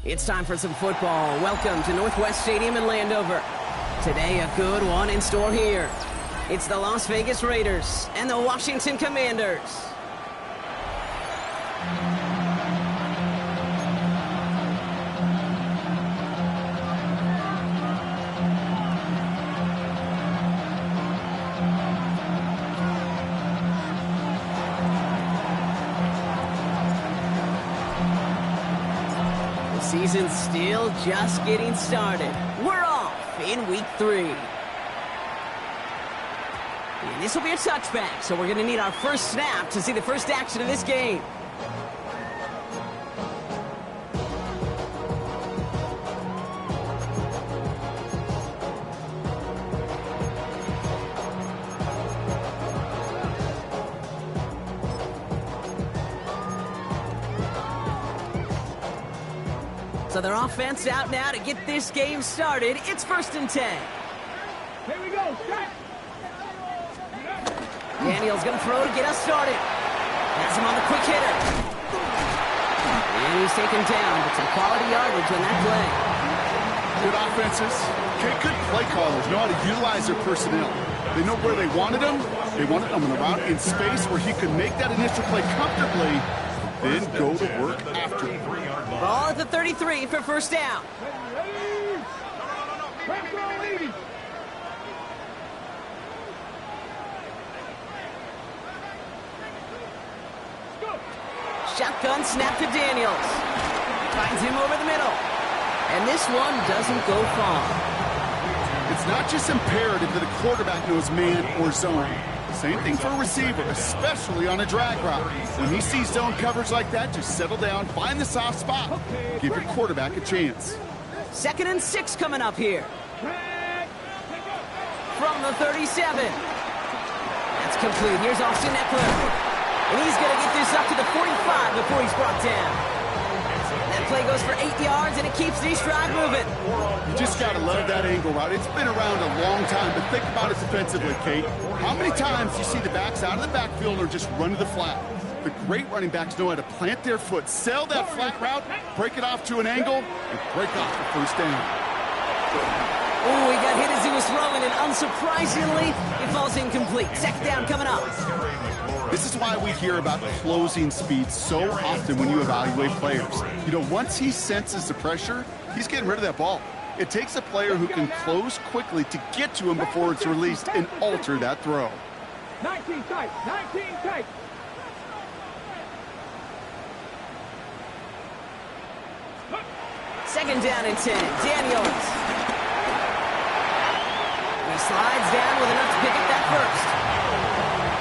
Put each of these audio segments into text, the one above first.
It's time for some football. Welcome to Northwest Stadium in Landover. Today, a good one in store here. It's the Las Vegas Raiders and the Washington Commanders. Season's still just getting started. We're off in week 3. And this will be a touchback, so we're going to need our first snap to see the first action of this game. So their offense out now to get this game started. It's 1st and 10. Here we go. Strike. Daniel's going to throw to get us started. Has him on the quick hitter. And he's taken down, but some quality yardage on that play. Good offenses. Okay, good play callers know how to utilize their personnel. They know where they wanted them. They wanted them on the route in space where he could make that initial play comfortably, then go to work after. Ball at the 33 for first down. Shotgun snap to Daniels. Finds him over the middle. And this one doesn't go far. It's not just imperative that a quarterback knows man or zone. Same thing for a receiver, especially on a drag route. When he sees zone coverage like that, just settle down, find the soft spot. Give your quarterback a chance. 2nd and 6 coming up here. From the 37. That's complete. Here's Austin Eckler. And he's going to get this up to the 45 before he's brought down. That play goes for 8 yards, and it keeps the stride moving. You just got to love that angle route. It's been around a long time, but think about it defensively, Kate. How many times do you see the backs out of the backfield or just run to the flat? The great running backs know how to plant their foot, sell that flat route, break it off to an angle, and break off the first down. Oh, he got hit as he was throwing, and unsurprisingly, it falls incomplete. 2nd down coming up. This is why we hear about closing speed so often when you evaluate players. You know, once he senses the pressure, he's getting rid of that ball. It takes a player who can close quickly to get to him before it's released and alter that throw. 19 tight, 19 tight. Second down and 10. Daniels. He slides down with enough to pick up that first.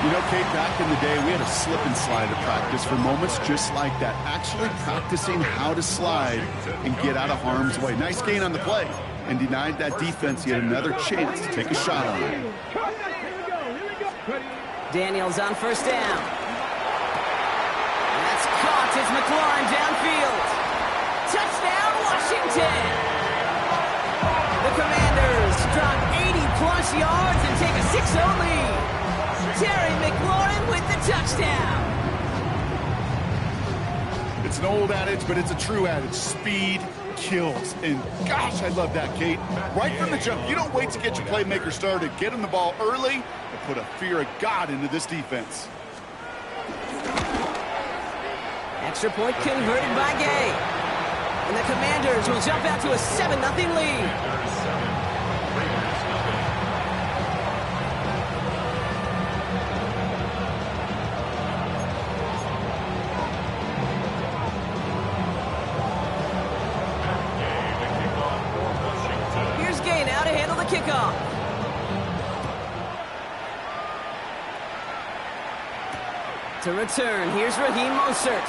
You know, Kate, back in the day, we had a slip and slide to practice for moments just like that. Actually practicing how to slide and get out of harm's way. Nice gain on the play, and denied that defense yet another chance to take a shot on it. Daniels on first down. That's caught. It's McLaurin downfield. Touchdown, Washington! The Commanders drop 80-plus yards and take a 6-0 lead. Terry McLaurin with the touchdown. It's an old adage, but it's a true adage. Speed kills. And gosh, I love that, Kate. Right from the jump, you don't wait to get your playmaker started. Get him the ball early and put a fear of God into this defense. Extra point converted by Gay. And the Commanders will jump out to a 7-0 lead. Kickoff. To return, here's Raheem Mostert.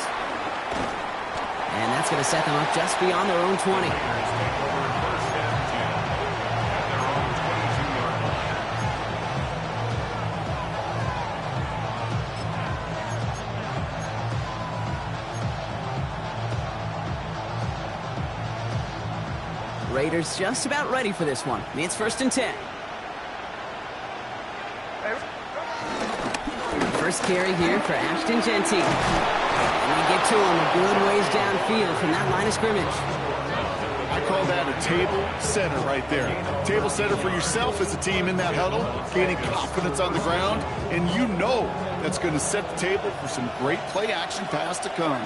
And that's going to set them up just beyond their own 20. Raiders just about ready for this one. It's 1st and 10. First carry here for Ashton Genty. And they get to him a good ways downfield from that line of scrimmage. call that a table setter right there. Table setter for yourself as a team in that huddle, gaining confidence on the ground, and you know that's going to set the table for some great play action pass to come.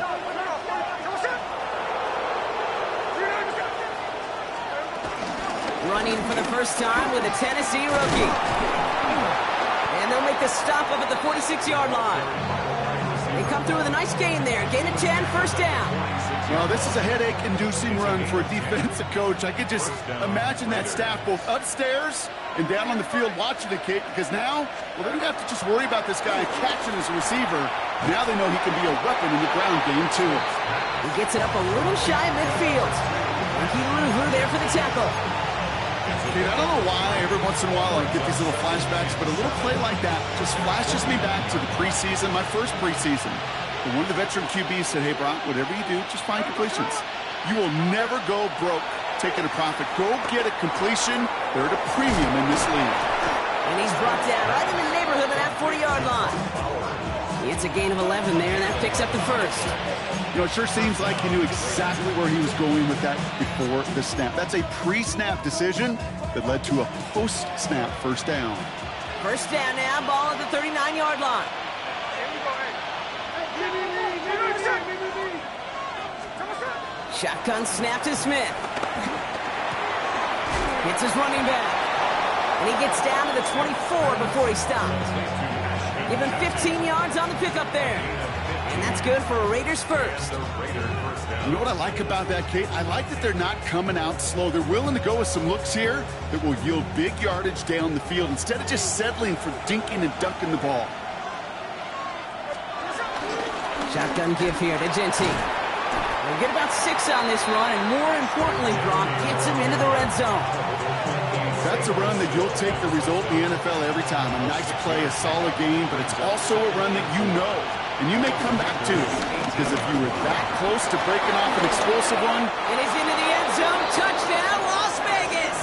Running for the first time with a Tennessee rookie. And they'll make the stop up at the 46-yard line. They come through with a nice gain there. Gain of 10, first down. Well, this is a headache-inducing run for a defensive coach. I could just imagine that staff both upstairs and down on the field watching it, Kate, because now, well, they don't have to just worry about this guy catching as a receiver. Now they know he can be a weapon in the ground game, too. He gets it up a little shy of midfield. Ricky Louvu there for the tackle. Kate, I don't know why every once in a while I get these little flashbacks, but a little play like that just flashes me back to the preseason, my first preseason. And one of the veteran QBs said, hey, Brock, whatever you do, just find completions. You will never go broke taking a profit. Go get a completion. They're at a premium in this league. And he's brought down right in the neighborhood of that 40-yard line. It's a gain of 11 there, and that picks up the first. You know, it sure seems like he knew exactly where he was going with that before the snap. That's a pre-snap decision that led to a post-snap first down. First down now, ball at the 39-yard line. Shotgun snap to Smith. Hits his running back. And he gets down to the 24 before he stops. Give him 15 yards on the pickup there. And that's good for a Raiders first. You know what I like about that, Kate? I like that they're not coming out slow. They're willing to go with some looks here that will yield big yardage down the field instead of just settling for dinking and dunking the ball. Shotgun give here to Genty. They get about 6 on this run, and more importantly, Brock gets him into the red zone. That's a run that you'll take the result in the NFL every time. A nice play, a solid game, but it's also a run that you know, and you may come back to, because if you were that close to breaking off an explosive one. It is into the end zone. Touchdown, Las Vegas.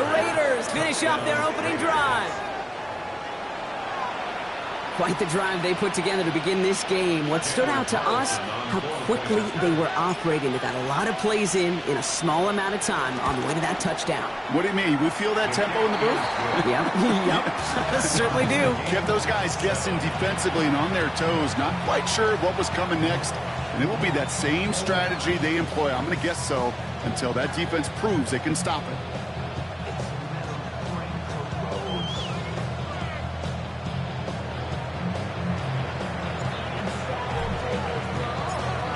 The Raiders finish off their opening drive. Quite the drive they put together to begin this game. What stood out to us, how quickly they were operating. They got a lot of plays in a small amount of time on the way to that touchdown. What do you mean? We feel that tempo in the booth? Yep, certainly do. Kept those guys guessing defensively and on their toes, not quite sure what was coming next. And it will be that same strategy they employ, I'm going to guess so, until that defense proves they can stop it.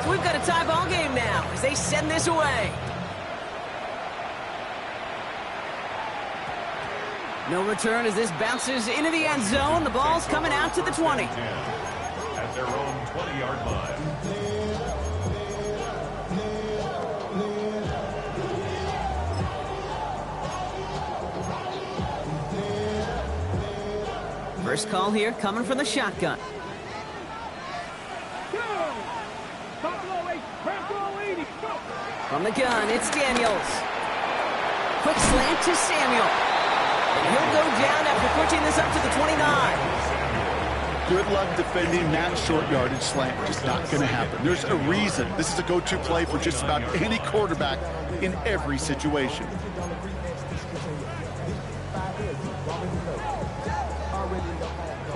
We've got a tie ball game now as they send this away. No return as this bounces into the end zone. The ball's coming out to the 20. At their own 20-yard line. First call here coming from the shotgun. From the gun, it's Daniels. Quick slant to Samuel. And he'll go down after pushing this up to the 29. Good luck defending that short yardage slant. Just not going to happen. There's a reason. This is a go-to play for just about any quarterback in every situation.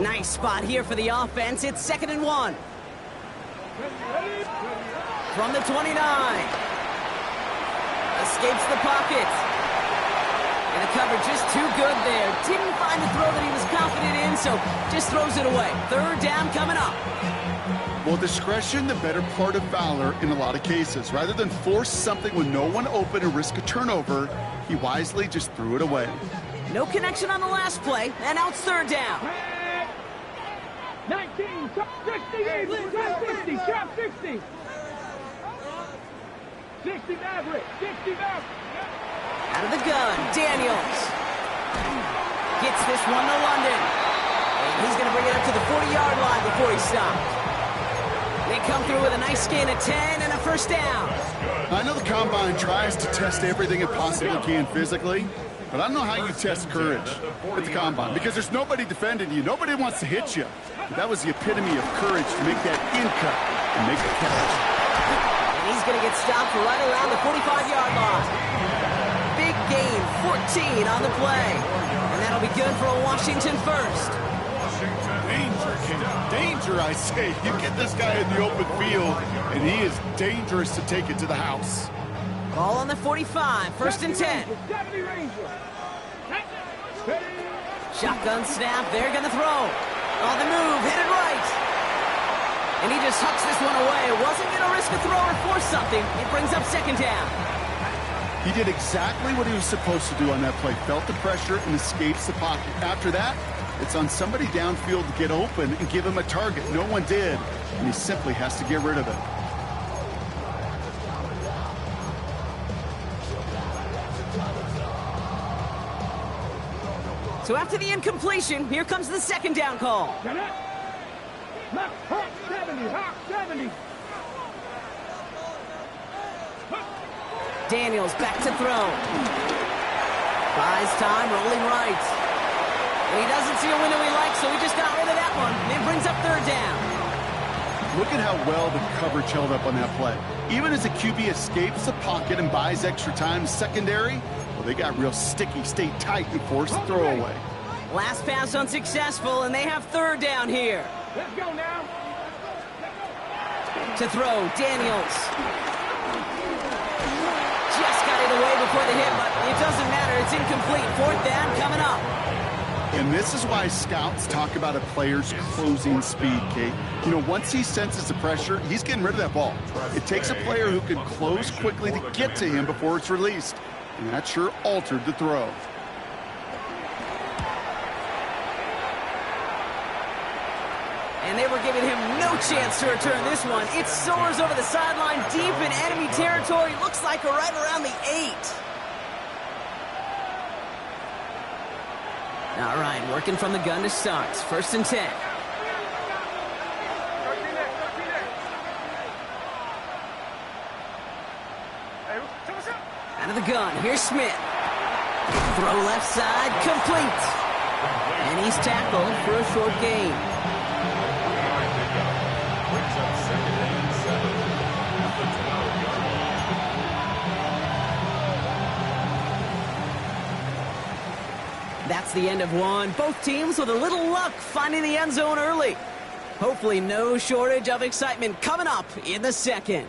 Nice spot here for the offense. It's 2nd and 1. From the 29. Escapes the pocket. And the coverage just too good there. Didn't find the throw that he was confident in, so just throws it away. 3rd down coming up. Well, discretion, the better part of valor in a lot of cases. Rather than force something with no one open and risk a turnover, he wisely just threw it away. No connection on the last play, and now it's 3rd down. 19, 68, 60, trap 60. 60 Maverick, 60 Maverick. Out of the gun, Daniels. Gets this one to London. And he's going to bring it up to the 40-yard line before he stops. They come through with a nice gain of 10 and a first down. I know the Combine tries to test everything it possibly can physically, but I don't know how you test courage at the Combine because there's nobody defending you. Nobody wants to hit you. But that was the epitome of courage to make that in cut and make the catch. And he's is going to get stopped right around the 45-yard line. Big gain, 14 on the play. And that'll be good for a Washington first. Danger, King. Danger, I say. You get this guy in the open field, and he is dangerous to take it to the house. Ball on the 45, first and 10. Shotgun snap, they're going to throw. On the move, hit it right. And he just hucks this one away. Wasn't going to risk a throw or force something. It brings up second down. He did exactly what he was supposed to do on that play. Felt the pressure and escapes the pocket. After that, it's on somebody downfield to get open and give him a target. No one did, and he simply has to get rid of it. So after the incompletion, here comes the second down call. Hawk 70, Hawk 70. Daniels back to throw. Buys time, rolling right. And he doesn't see a window he likes, so he just got rid of that one. And it brings up third down. Look at how well the coverage held up on that play. Even as the QB escapes the pocket and buys extra time, secondary, well, they got real sticky, stayed tight, and forced the throwaway. Last pass unsuccessful, and they have third down here. Let's go now. To throw, Daniels. Just got it away before the hit, but it doesn't matter. It's incomplete. Fourth down coming up. And this is why scouts talk about a player's closing speed, Kate. You know, once he senses the pressure, he's getting rid of that ball. It takes a player who can close quickly to get to him before it's released. And that sure altered the throw. And they were giving him no chance to return this one. It soars over the sideline deep in enemy territory. Looks like right around the 8. All right, working from the gun to start. First and 10. Out of the gun, here's Smith. Throw left side, complete. And he's tackled for a short gain. That's the end of one. Both teams with a little luck finding the end zone early. Hopefully no shortage of excitement coming up in the second.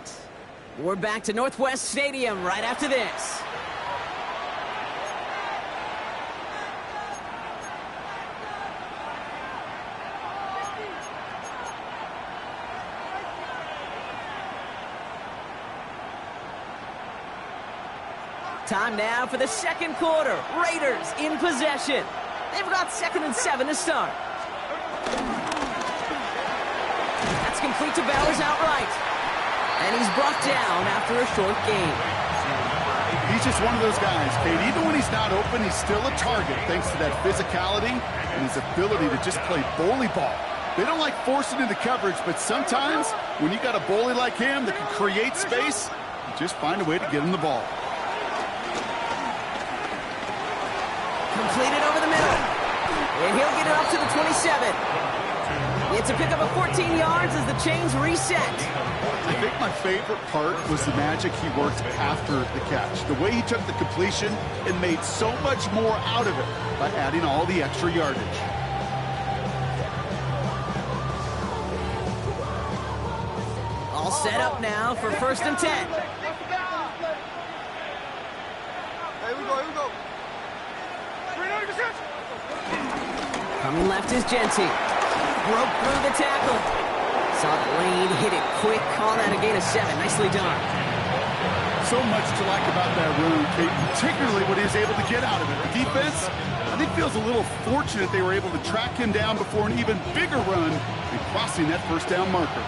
We're back to Northwest Stadium right after this. Time now for the second quarter. Raiders in possession. They've got 2nd and 7 to start. That's complete to Bowers outright. And he's brought down after a short gain. He's just one of those guys, Kate. Even when he's not open, he's still a target thanks to that physicality and his ability to just play bully ball. They don't like forcing into coverage, but sometimes when you got a bully like him that can create space, you just find a way to get him the ball. Completed over the middle. And he'll get it up to the 27. It's a pickup of 14 yards as the chains reset. I think my favorite part was the magic he worked after the catch. The way he took the completion and made so much more out of it by adding all the extra yardage. All set up now for 1st and 10. Here we go. Coming left is Genty. Broke through the tackle. Saw the lane, hit it quick. Call that a gain of 7. Nicely done. So much to like about that run, Kate, particularly what he was able to get out of it. The defense, I think, feels a little fortunate they were able to track him down before an even bigger run and crossing that first down marker.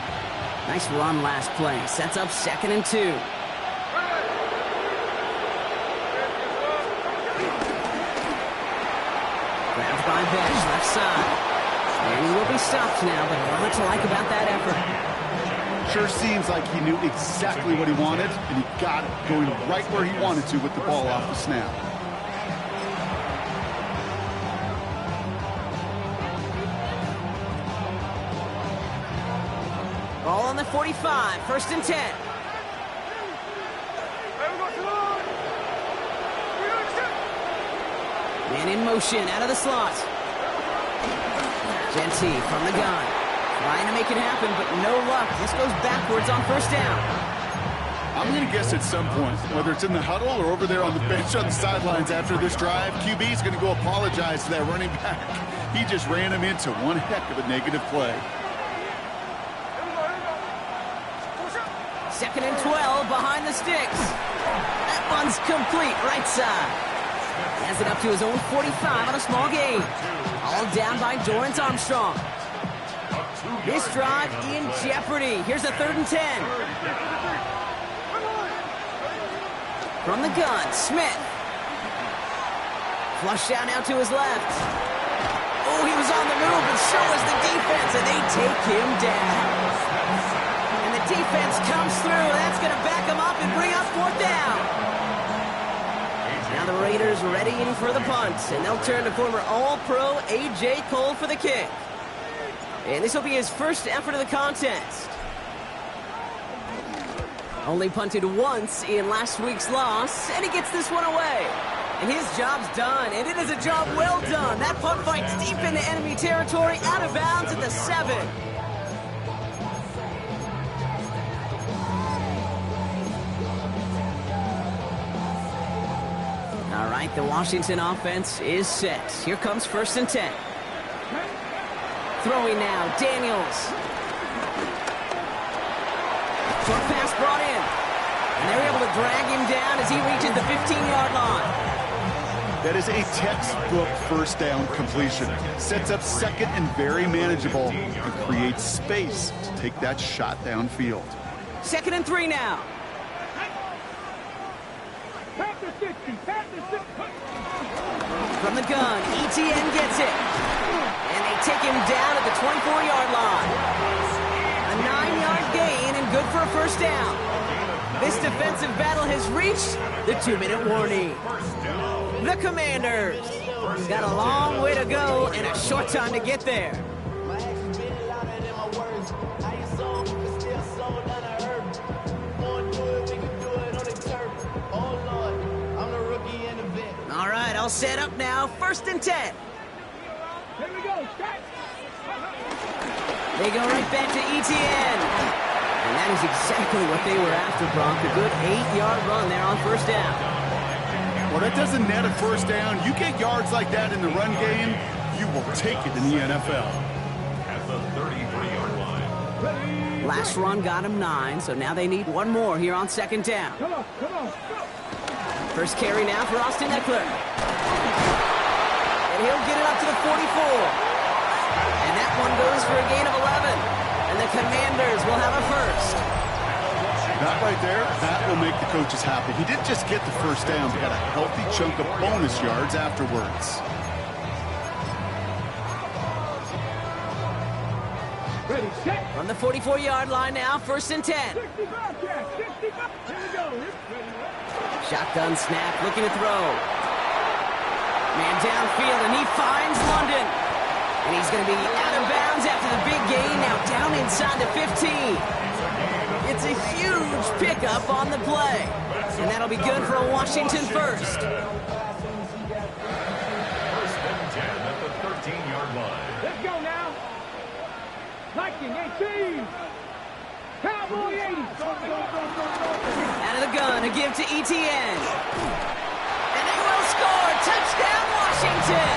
Nice run last play. Sets up 2nd and 2. Grabbed by Besh, left side. And he will be stopped now, but not much to like about that effort. Sure seems like he knew exactly what he wanted, and he got it, going right where he wanted to with the ball off the snap. Ball on the 45, 1st and 10. And in motion, out of the slot. Genty from the gun. Trying to make it happen, but no luck. This goes backwards on first down. I'm going to guess at some point, whether it's in the huddle or over there on the bench on the sidelines after this drive, QB is going to go apologize to that running back. He just ran him into one heck of a negative play. 2nd and 12 behind the sticks. That one's complete, right side. He has it up to his own 45 on a small gain. All down by Dorrance Armstrong. This drive in jeopardy. Here's a 3rd and 10. From the gun, Smith. Flush down now to his left. Oh, he was on the move, and so was the defense, and they take him down. And the defense comes through. That's going to back him up and bring up 4th down. Now the Raiders readying for the punt, and they'll turn to former All-Pro A.J. Cole for the kick. And this will be his first effort of the contest. Only punted once in last week's loss, and he gets this one away. And his job's done, and it is a job well done. That punt fight's deep into enemy territory, out of bounds at the 7. All right, the Washington offense is set. Here comes 1st and 10. Throwing now, Daniels. Short pass brought in. And they're able to drag him down as he reaches the 15-yard line. That is a textbook first down completion. Sets up 2nd and very manageable and creates space to take that shot downfield. 2nd and 3 now. From the gun, ETN gets it. And they take him down at the 24-yard line. A 9-yard gain and good for a first down. This defensive battle has reached the 2-minute warning. The Commanders got a long way to go and a short time to get there. All right, all set up now. 1st and 10. Here we go. They go right back to ETN. And that is exactly what they were after, Brock. A good 8-yard run there on first down. Well, that doesn't net a first down. You get yards like that in the run game, you will take it in the NFL. At the 33-yard line. Last run got him 9, so now they need one more here on 2nd down. Come on. First carry now for Austin Eckler. And he'll get it up to the 44. And that one goes for a gain of 11. And the Commanders will have a first. That right there, that will make the coaches happy. He didn't just get the first down, he got a healthy chunk of bonus yards afterwards. Ready, set. From the 44-yard line now, 1st and 10. 65, Jack. 65. Here we go. Shotgun snap, looking to throw. Man downfield, and he finds London. And he's going to be out of bounds after the big gain, now down inside the 15. It's a huge pickup on the play. And that'll be good for a Washington first. 1st and 10 at the 13-yard line. Let's go now. Viking 18. Cowboy 80. Out of the gun, a give to ETN. And they will score. Touchdown, Washington.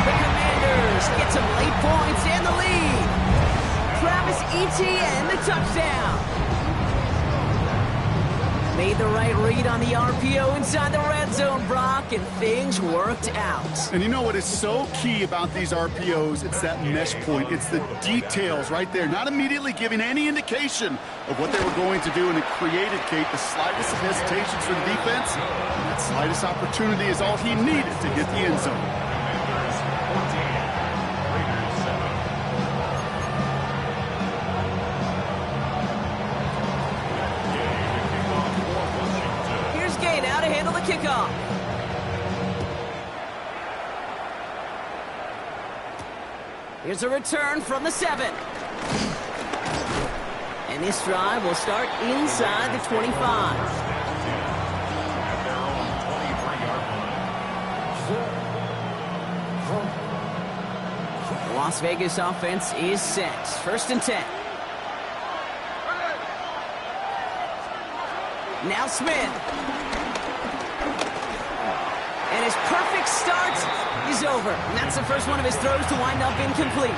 The Commanders get some late points and the lead. Travis Etienne, the touchdown. Made the right read on the RPO inside the red zone, Brock, and things worked out. And you know what is so key about these RPOs? It's that mesh point. It's the details right there. Not immediately giving any indication of what they were going to do, and it created, Kate, the slightest of hesitations for the defense. And that slightest opportunity is all he needed to get the end zone. Kickoff. Here's a return from the 7. And this drive will start inside the 25. Las Vegas offense is set. 1st and 10. Now Smith. And his perfect start is over. And that's the first one of his throws to wind up incomplete.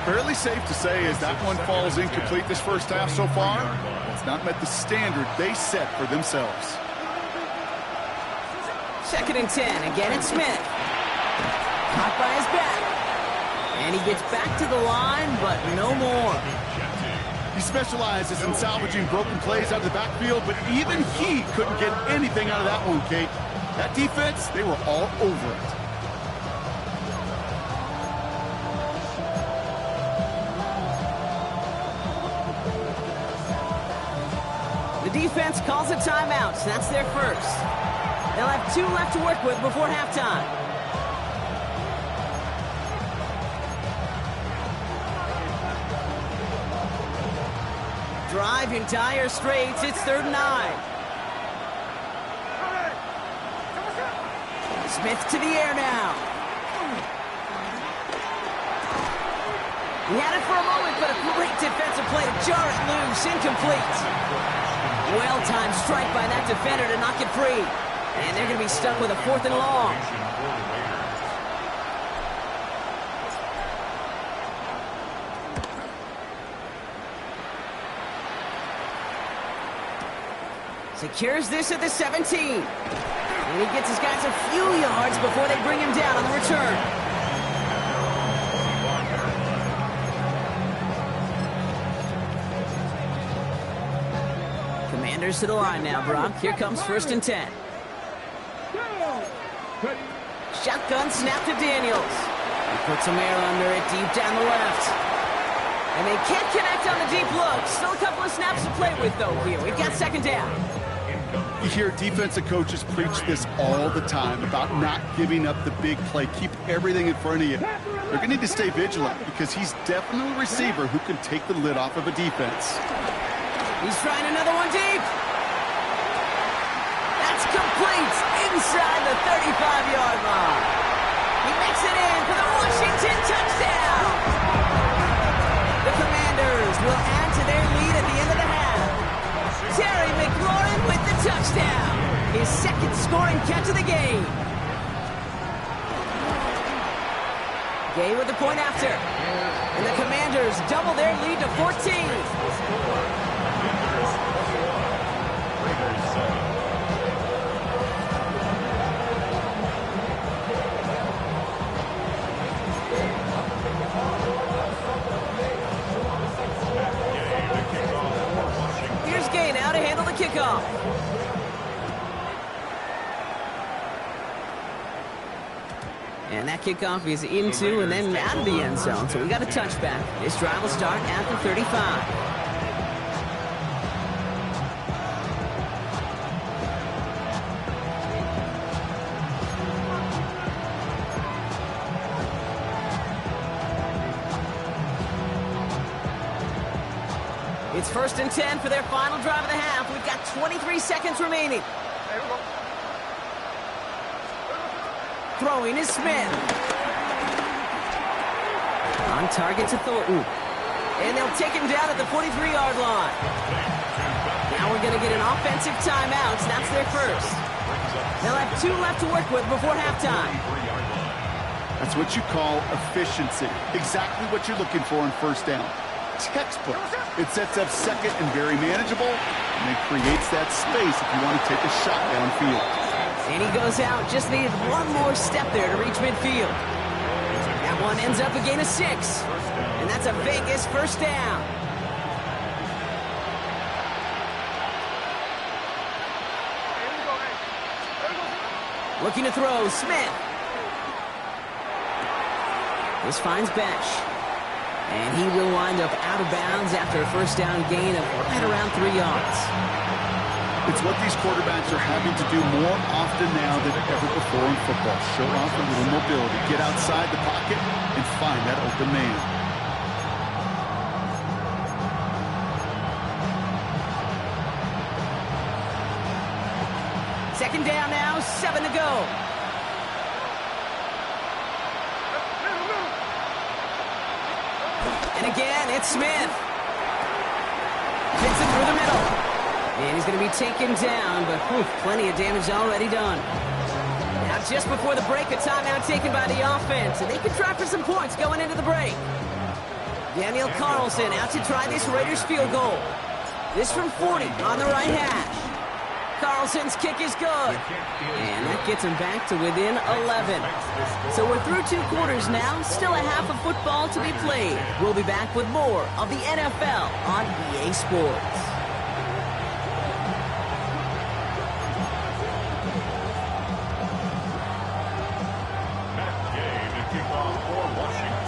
Fairly safe to say as that one falls incomplete this first half so far, it's not met the standard they set for themselves. 2nd and 10. Again, it's Smith. Caught by his back. And he gets back to the line, but no more. He specializes in salvaging broken plays out of the backfield, but even he couldn't get anything out of that one, Kate. That defense, they were all over it. The defense calls a timeout. So that's their first. They'll have 2 left to work with before halftime. Drive in dire straits. It's 3rd and 9. Smith to the air now. He had it for a moment, but a great defensive play to jar it loose. Incomplete. Well-timed strike by that defender to knock it free. And they're going to be stuck with a 4th and long. Secures this at the 17. And he gets his guys a few yards before they bring him down on the return. Commanders to the line now, Brock. Here comes 1st and 10. Shotgun snap to Daniels. He puts some air under it deep down the left. And they can't connect on the deep look. Still a couple of snaps to play with, though, here. We've got 2nd down. You hear defensive coaches preach this all the time about not giving up the big play. Keep everything in front of you. They're going to need to stay vigilant because he's definitely a receiver who can take the lid off of a defense. He's trying another one deep. That's complete inside the 35-yard line. He makes it in for the Washington touchdown. The Commanders will add to their lead at the end of the half. Terry McLaurin with the touchdown. His 2nd scoring catch of the game. Gay with the point after. And the Commanders double their lead to 14. Here's Gay now to handle the kickoff. And that kickoff is into and then out of the end zone. So we got a touchback. This drive will start at the 35. It's 1st and 10 for their final drive of the half. We've got 23 seconds remaining. Throwing is Smith. On target to Thornton. And they'll take him down at the 43-yard line. Now we're going to get an offensive timeout. That's their first. They'll have 2 left to work with before halftime. That's what you call efficiency. Exactly what you're looking for in 1st down. Textbook. It sets up 2nd and very manageable, and it creates that space if you want to take a shot downfield. And he goes out, just needed one more step there to reach midfield. That one ends up a gain of 6. And that's a Vegas 1st down. Looking to throw, Smith. This finds Bench. And he will wind up out of bounds after a 1st down gain of right around 3 yards. It's what these quarterbacks are having to do more often now than ever before in football. Show off a little mobility. Get outside the pocket and find that open man. Second down now, 7 to go. And again, it's Smith. Hits it through the middle. And he's going to be taken down, but plenty of damage already done. Now, just before the break, a timeout taken by the offense, and they can try for some points going into the break. Daniel Carlson out to try this Raiders field goal. This from 40 on the right hash. Carlson's kick is good. And that gets him back to within 11. So we're through 2 quarters now. Still a half of football to be played. We'll be back with more of the NFL on EA Sports.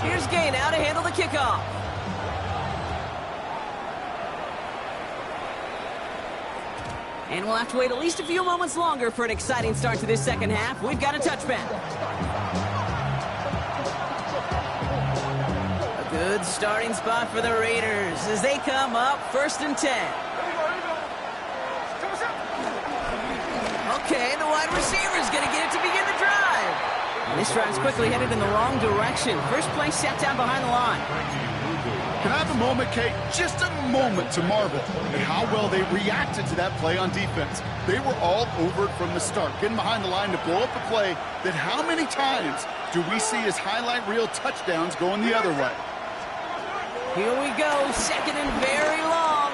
Here's Gay now to handle the kickoff. And we'll have to wait at least a few moments longer for an exciting start to this second half. We've got a touchback. A good starting spot for the Raiders as they come up 1st and 10. Okay, the wide receiver's going to get it to begin the drive. And this drive's quickly headed in the wrong direction. First play set down behind the line. Can I have a moment, Kate? Just a moment to marvel at how well they reacted to that play on defense. They were all over it from the start, getting behind the line to blow up a play that how many times do we see as highlight reel touchdowns going the other way? Here we go, 2nd and very long.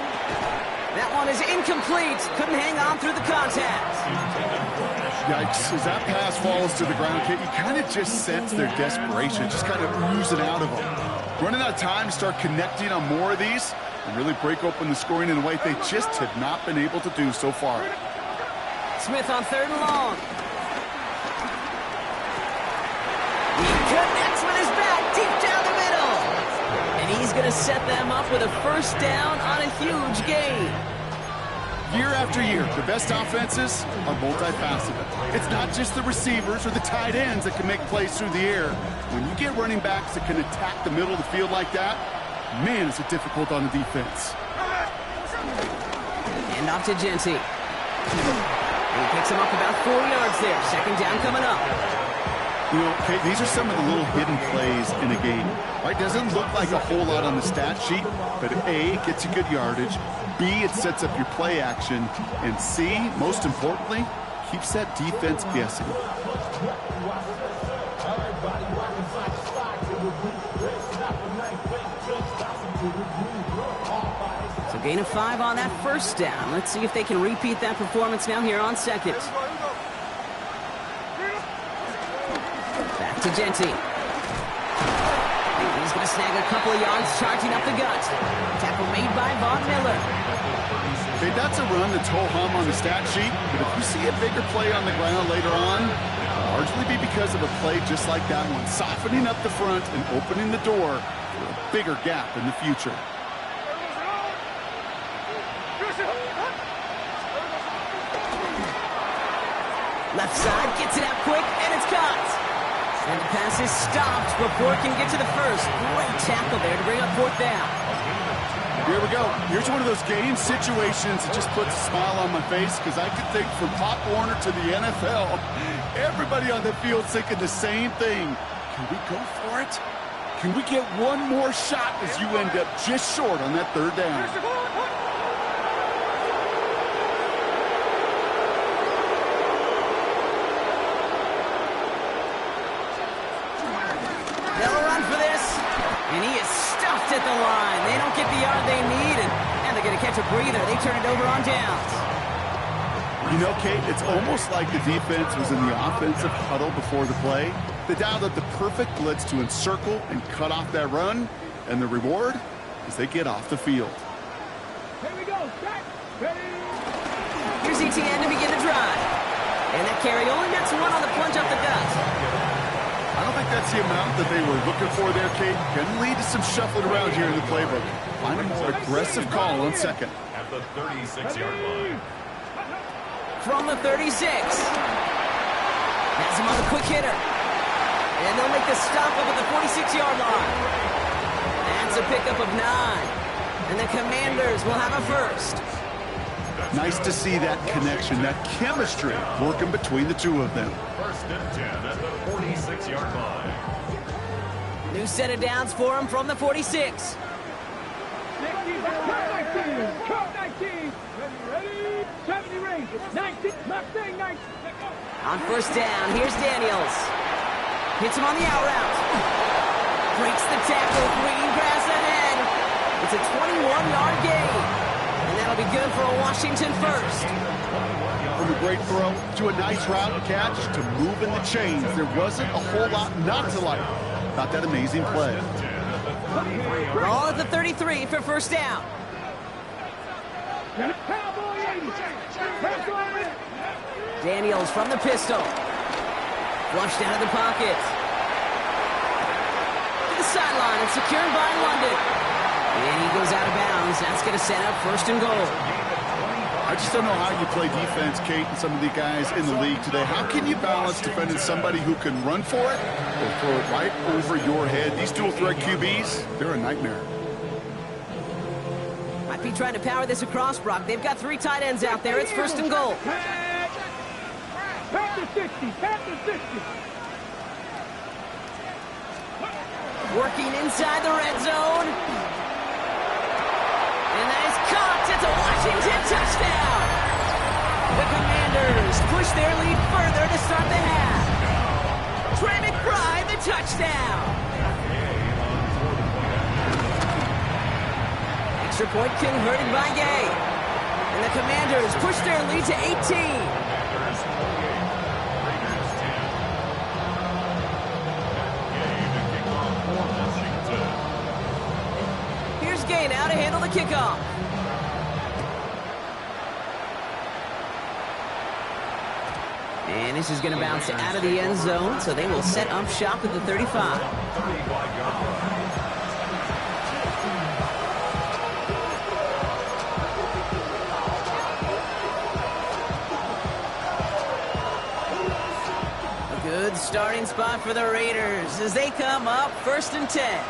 That one is incomplete. Couldn't hang on through the contact. Yikes, as that pass falls to the ground, Kate, you kind of just sense their desperation, just kind of oozing out of them. Running out of time to start connecting on more of these and really break open the scoring in a way they just have not been able to do so far. Smith on 3rd and long. He connects with his back deep down the middle. And he's going to set them up with a 1st down on a huge gain. Year after year, the best offenses are multifaceted. It's not just the receivers or the tight ends that can make plays through the air. When you get running backs that can attack the middle of the field like that, man, is it difficult on the defense. And off to Genty. He picks him up about 4 yards there. 2nd down coming up. You know, Kate, these are some of the little hidden plays in a game. Right? Doesn't look like a whole lot on the stat sheet, but A, it gets you good yardage. B, it sets up your play action. And C, most importantly, keeps that defense guessing. So gain of 5 on that 1st down. Let's see if they can repeat that performance now here on 2nd. Back to Genty. He's going to snag a couple of yards, charging up the gut. Tackle made by Von Miller. Okay, that's a run that's ho-hum on the stat sheet, but if you see a bigger play on the ground later on, it'll largely be because of a play just like that one, softening up the front and opening the door for a bigger gap in the future. Left side, gets it out quick, and it's caught. And the pass is stopped before it can get to the 1st. Great tackle there to bring up 4th down. Here we go. Here's one of those game situations that just puts a smile on my face because I could think from Pop Warner to the NFL, everybody on the field thinking the same thing. Can we go for it? Can we get one more shot as you end up just short on that 3rd down? They'll run for this, and he is stuffed at the line. They don't get the yard they need, and they're going to catch a breather. They turn it over on downs. You know, Kate, it's almost like the defense was in the offensive huddle before the play. They dialed up the perfect blitz to encircle and cut off that run, and the reward is they get off the field. Here we go. Set. Ready. Here's ETN to begin the drive. And that carry only gets 1 on the plunge up the gut. I don't think that's the amount that they were looking for there, Kate. Can lead to some shuffling around here in the playbook. Find a more aggressive call on 2nd. At the 36-yard line. From the 36. Has him on the quick hitter. And they'll make the stop up at the 46-yard line. That's a pickup of 9. And the Commanders will have a 1st. Nice to see that connection, that chemistry working between the two of them. 1st and 10 at the 46-yard line. New set of downs for him from the 46. On first down, here's Daniels. Hits him on the out route. Breaks the tackle, green grass ahead. It's a 21-yard gain. And that'll be good for a Washington first. From a great throw to a nice route catch to moving the chains, there wasn't a whole lot not to like about that amazing play. Ball at the 33 for first down. Daniels from the pistol. Flushed out of the pocket. To the sideline and secured by London. And he goes out of bounds. That's going to set up first and goal. I just don't know how you play defense, Kate, and some of the guys in the league today. How can you balance defending somebody who can run for it or throw it right over your head? These dual threat QBs, they're a nightmare. Might be trying to power this across, Brock. They've got 3 tight ends out there. It's first and goal. Working inside the red zone. And that is caught. It's a Washington touchdown. The Commanders push their lead further to start the half. Trey McBride, the touchdown. Extra point converted by Gay. And the Commanders push their lead to 18. Gay now to handle the kickoff. And this is going to bounce out of the end zone, so they will set up shop at the 35. A good starting spot for the Raiders as they come up first and 10.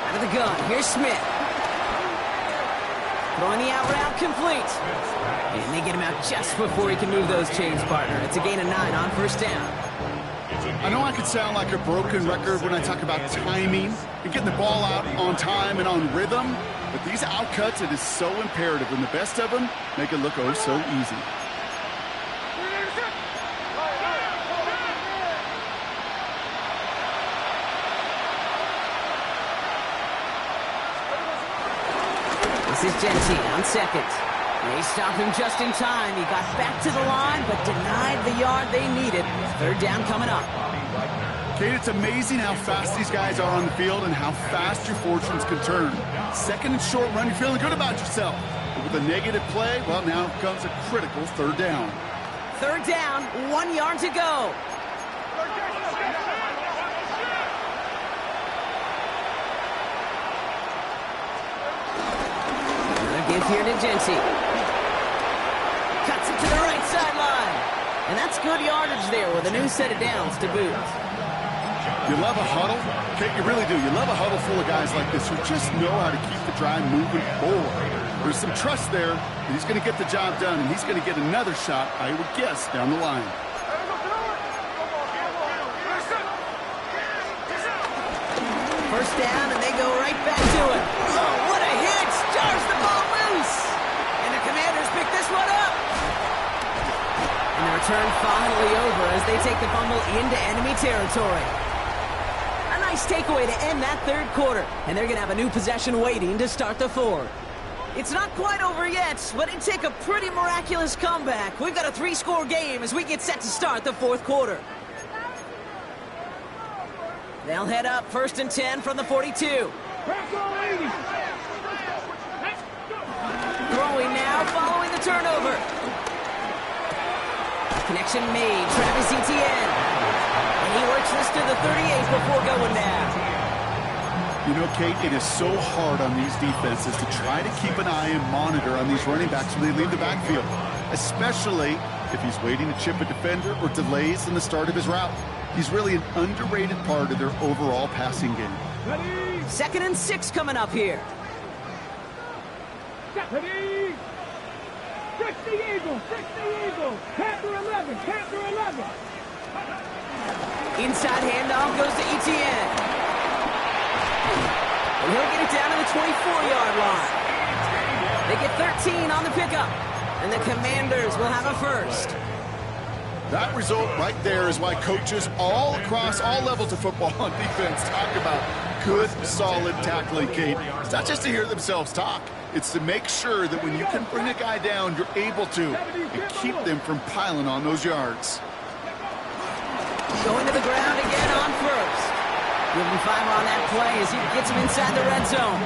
Out of the gun, here's Smith. Throwing the out route complete. And they get him out just before he can move those chains, partner. It's a gain of 9 on first down. I know I could sound like a broken record when I talk about timing and getting the ball out on time and on rhythm, but these outcuts, it is so imperative, and the best of them make it look oh so easy. This is Genty on second. They stop him just in time. He got back to the line, but denied the yard they needed. Third down coming up. Kate, it's amazing how fast these guys are on the field and how fast your fortunes can turn. Second and short run, you're feeling good about yourself. But with a negative play, well, now comes a critical third down. Third down, 1 yard to go. Give here to Genty. Cuts it to the right sideline. And that's good yardage there with a new set of downs to boot. You love a huddle? Kate, you really do. You love a huddle full of guys like this who just know how to keep the drive moving forward. There's some trust there that he's going to get the job done, and he's going to get another shot, I would guess, down the line. First down, and they go right back to it. Oh, what a hit! Jars the ball loose! And the Commanders pick this one up! And the return finally over as they take the fumble into enemy territory. A nice takeaway to end that third quarter. And they're going to have a new possession waiting to start the fourth. It's not quite over yet, but it'd take a pretty miraculous comeback. We've got a 3-score game as we get set to start the fourth quarter. They'll head up first and 10 from the 42. Throwing now, following the turnover. Connection made, Travis Etienne. And he works this to the 38 before going down. You know, Kate, it is so hard on these defenses to try to keep an eye and monitor on these running backs when they leave the backfield, especially if he's waiting to chip a defender or delays in the start of his route. He's really an underrated part of their overall passing game. Second and 6 coming up here. Ready? 60 Eagles, 60 Eagles. Panther 11, Panther 11. Inside handoff goes to Etienne. And he'll get it down to the 24-yard line. They get 13 on the pickup. And the Commanders will have a first. That result right there is why coaches all across all levels of football on defense talk about good, solid tackling, Kate. It's not just to hear themselves talk. It's to make sure that when you can bring a guy down, you're able to and keep them from piling on those yards. Going to the ground again on first. Give him 5 on that play as he gets him inside the red zone.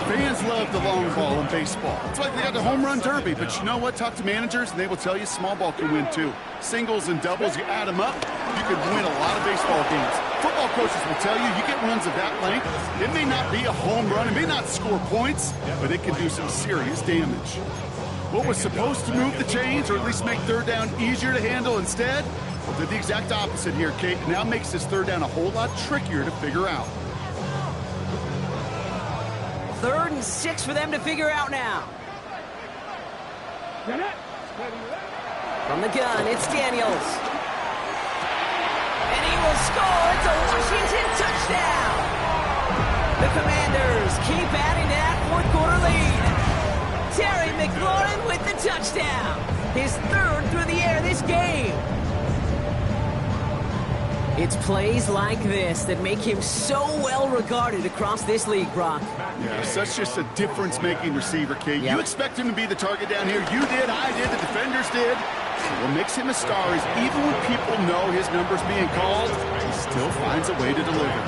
Fans love the long ball in baseball. It's like they got the home run derby, but you know what? Talk to managers, and they will tell you small ball can win too. Singles and doubles, you add them up, you could win a lot of baseball games. Football coaches will tell you, you get runs of that length, it may not be a home run, it may not score points, but it can do some serious damage. What was supposed to move the chains, or at least make third down easier to handle instead, well, did the exact opposite here, Kate. Now makes this third down a whole lot trickier to figure out. 3rd and 6 for them to figure out now. From the gun, it's Daniels. And he will score. It's a Washington touchdown. The Commanders keep adding to that 4th quarter lead. Terry McLaurin with the touchdown. His 3rd through the air this game. It's plays like this that make him so well regarded across this league, Brock. Yeah, such just a difference-making receiver, Kate. Yep. You expect him to be the target down here. You did, I did, the defenders did. So what makes him a star is even when people know his number's being called, he still finds a way to deliver.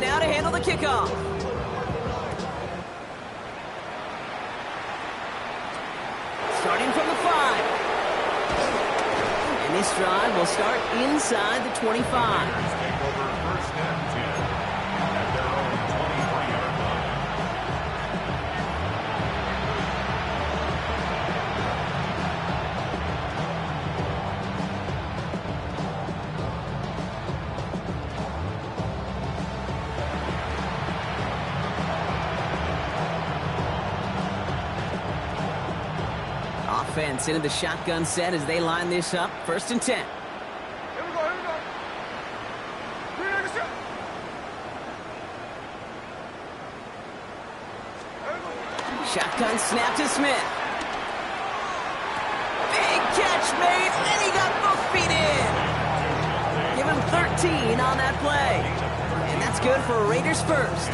Now to handle the kickoff. Starting from the 5. And this drive will start inside the 25. Offense into the shotgun set as they line this up. 1st and 10. Here we go. Shotgun snap to Smith. Big catch made, and he got both feet in. Give him 13 on that play. And that's good for a Raiders first.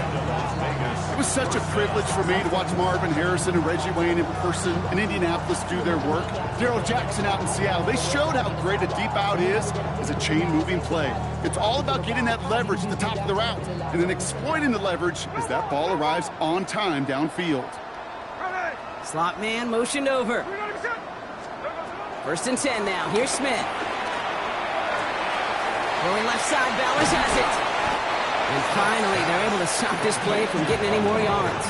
It was such a privilege for me to watch Marvin Harrison and Reggie Wayne in person in Indianapolis do their work. Darrell Jackson out in Seattle. They showed how great a deep out is as a chain-moving play. It's all about getting that leverage at the top of the route and then exploiting the leverage as that ball arrives on time downfield. Slot man motioned over. 1st and 10 now. Here's Smith. Going left side, Bowers has it. And finally, they're able to stop this play from getting any more yards.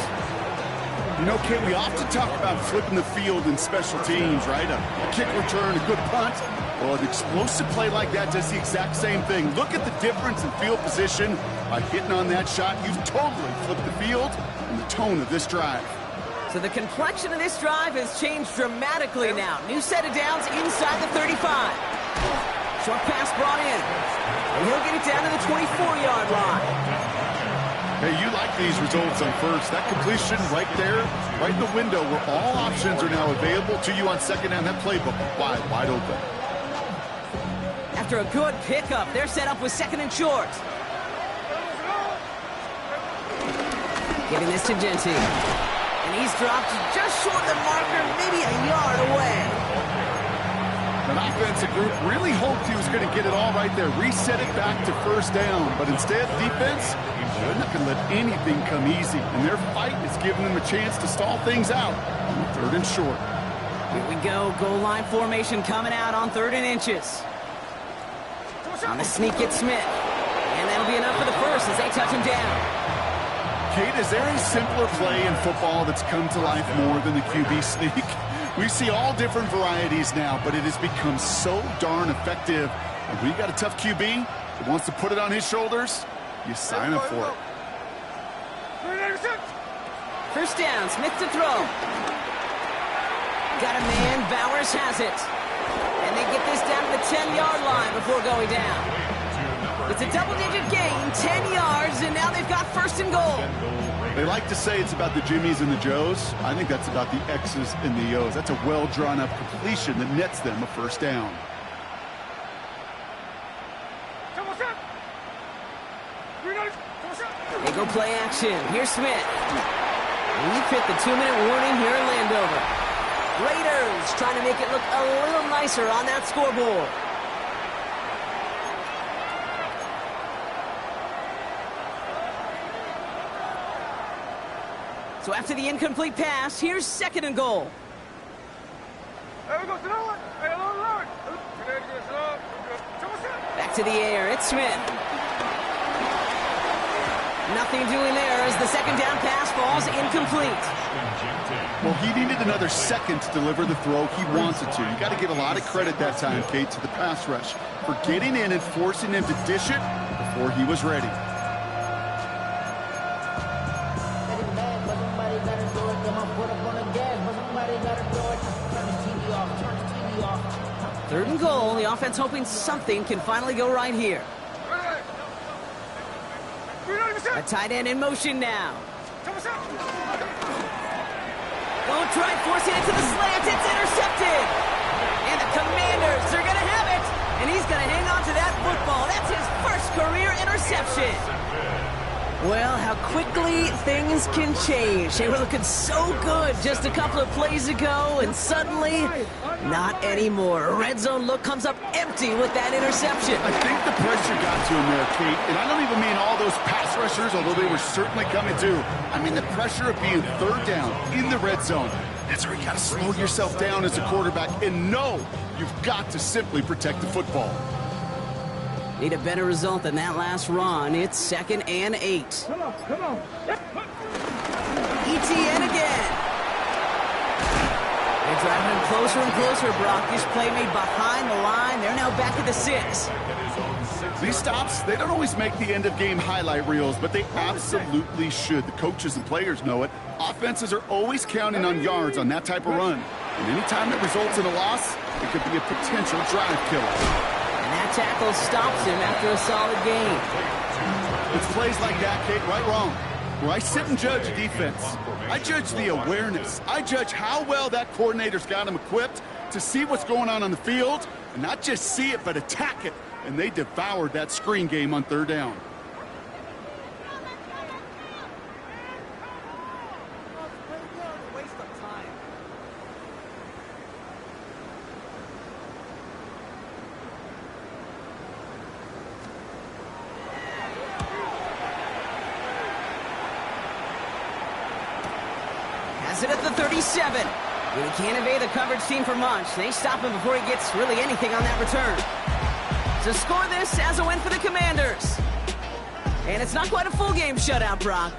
You know, Kate, we often talk about flipping the field in special teams, right? A kick return, a good punt. Well, an explosive play like that does the exact same thing. Look at the difference in field position. By hitting on that shot, you've totally flipped the field and the tone of this drive. So the complexion of this drive has changed dramatically now. New set of downs inside the 35. Short pass brought in. And he'll get it down to the 24-yard line. Hey, you like these results on first. That completion right there, right in the window where all options are now available to you on second down. That playbook wide open. After a good pickup, they're set up with 2nd and short. Giving this to Genty. And he's dropped just short of the marker, maybe a yard away. An offensive group really hoped he was going to get it all right there, reset it back to 1st down. But instead, defense, they're not going to let anything come easy. And their fight is giving them a chance to stall things out on 3rd and short. Here we go, goal line formation coming out on 3rd and inches. On the sneak, it's Smith. And that'll be enough for the first as they touch him down. Kate, is there a simpler play in football that's come to life more than the QB sneak? We see all different varieties now, but it has become so darn effective. And when you got a tough QB that wants to put it on his shoulders, you sign up for it. First down, Smith to throw. Got a man, Bowers has it. And they get this down to the 10-yard line before going down. It's a double-digit gain, 10 yards, and now they've got first and goal. They like to say it's about the Jimmies and the Joes. I think that's about the X's and the O's. That's a well-drawn-up completion that nets them a first down. They go play action. Here's Smith. We've hit the 2-minute warning here in Landover. Raiders trying to make it look a little nicer on that scoreboard. So after the incomplete pass, here's second and goal. Back to the air. It's Smith. Nothing doing there as the second down pass falls incomplete. Well, he needed another second to deliver the throw he wanted to. You got to give a lot of credit that time, Kate, to the pass rush for getting in and forcing him to dish it before he was ready. Third and goal. The offense hoping something can finally go right here. A tight end in motion now. Won't try forcing it to the slant. It's intercepted. And the Commanders are going to have it. And he's going to hang on to that football. That's his first career interception. Well, how quickly things can change. They were looking so good just a couple of plays ago, and suddenly, not anymore. A red zone look comes up empty with that interception. I think the pressure got to him there, Kate. And I don't even mean all those pass rushers, although they were certainly coming too. I mean the pressure of being third down in the red zone. That's where you got to slow yourself down as a quarterback and know you've got to simply protect the football. Need a better result than that last run. It's 2nd and 8. Come on. ETN again. They're driving him closer and closer, Brock. This play made behind the line. They're now back at the 6. These stops, they don't always make the end-of-game highlight reels, but they absolutely should. The coaches and players know it. Offenses are always counting on yards on that type of run. And anytime it results in a loss, it could be a potential drive killer. And that tackle stops him after a solid gain. It's plays like that, Kate, right wrong, where I sit and judge defense. I judge the awareness. I judge how well that coordinator's got him equipped to see what's going on the field, and not just see it, but attack it. And they devoured that screen game on third down. Has it at the 37. When he can't evade the coverage team for much, they stop him before he gets really anything on that return. To score this as a win for the Commanders. And it's not quite a full game shutout, Brock.